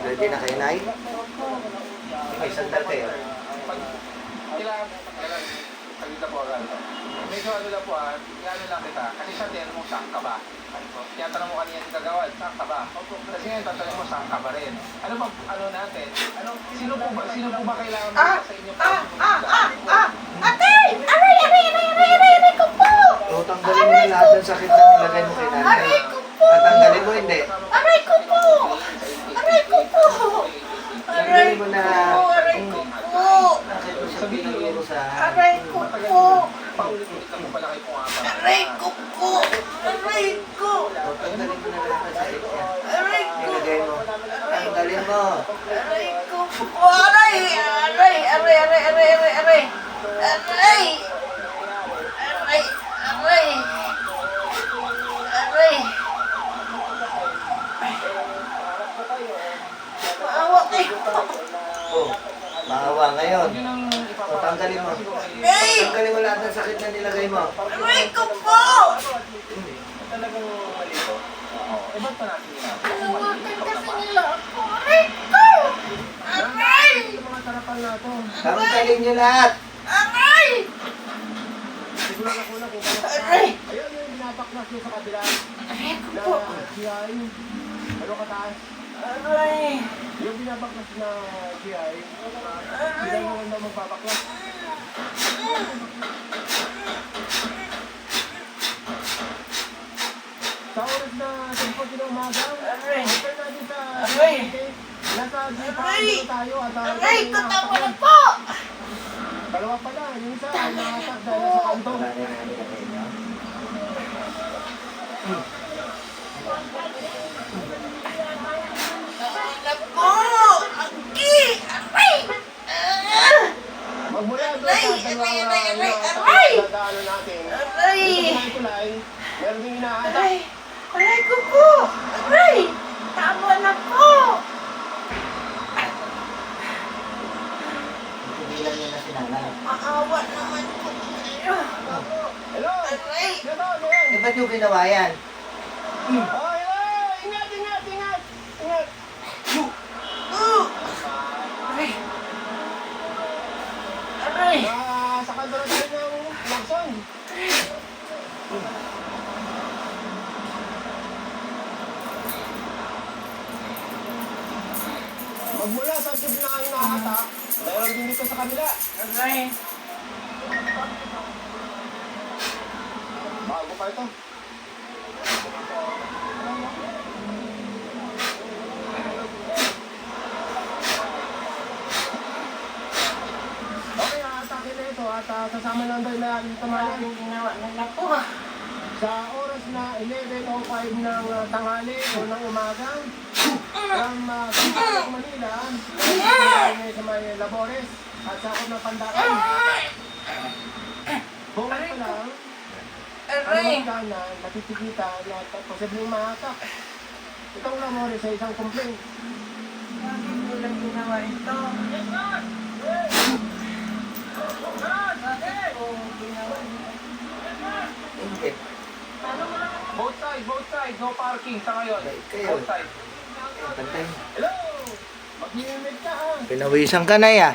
Ready na kayo, Nay? May sandal kayo. Kailangan, salita po agad. Medyo ano lang po ano lang kita. Kasi siya tinanong mo, saan ka ba? Kaya tanong mo kanina si Kagawad, saan ka ba? Kasi ngayon tatanong mo, saan ka ba rin? Ano ba, ano natin? Sino po ba kailangan mo sa inyo? Ate! Aray ko po! O, tanggalin mo na lahat ng sakit na nilagay mo kay nanay. Aray ko po! Tatanggalin mo, hindi. Aray ko po! Aray ko po! Tanggalin mo na. Aray ko po! Bakit mo siya pinaguro sa... Aray ko po! Paulit-ulit lang po pala kayo po nga para. Aray ko po! Aray ko! O, tanggalin mo na lahat ng sakit niya. Aray ko! Nilagay mo. Tanggalin mo. Aray ko po! Aray! Aray! Aray! Aray! Aray! Aray! Aray! Aray! Aray! Aray! Aray! Maawa kayo! O, maawa ngayon. Yun ang O, tanggalin mo. Aray! Tanggalin mo lahat ng sakit na nilagay mo. Aray ko po! talagang mali po. Eh, ba't pa natin ginagawa? Nawakan kasi nila ako. Aray ko! Aray! Yung mga tarapan natin. Tanggalin niyo lahat. Aray! Siguro na kulang kung kano. Aray! Ayun yung binabaklas nyo sa kabila. Aray ko Na po! GI. Ano kataas? Aray! Yung binabaklas na GI. Sila Aray! naman na magbabaklas. Sa oras na 10 ng umaga. Aray! After natin sa... Aray! Nasa Aray! G5 tayo. At Aray! Katawa na po! dalawa pala. Yung isa ay nakatak dahil sa kanto. Wala na nga nilagay niyo. Katawa na po! Aki! Aray! Magmula doon Aray! sa dalawang Aray! dadaanan natin. Aray! Ito tulay, meron din inahatak. Aray! Aray ko po! Aray! Tama na po! Tigilan niyo na si nanay. Maawa naman po kayo. Hello! Aray! Dito, ayan. Eh, ba't yung ginawa yan? Oh, hello! Ingat, ingat, ingat! Ingat! Aray! Aray! Sa kanto na tayo ng Lacson. Magmula sa tube na ang nakatak, meron din dito sa kabila. Aray! Bago pa ito. Okay, atake na ito at kasama lang tayo na tamali. Ang ginawa nila po. Sa oras na 11:05 ng tanghali o ng umaga, from Manila, ngayon sa may Labores at sakot ng Pandakan. Bungay pa lang, Aray! ang magkana, natitikita na posibleng mahatak. Itong Labores sa isang complaint. Bakit nilang ginawa ito? Bakit po ginawa nila? Hindi. Both sides, no parking sa ngayon. Kayo. Both sides. Pantay. Hello! Mag-iimig ka ha. Pinawisan ka na ya.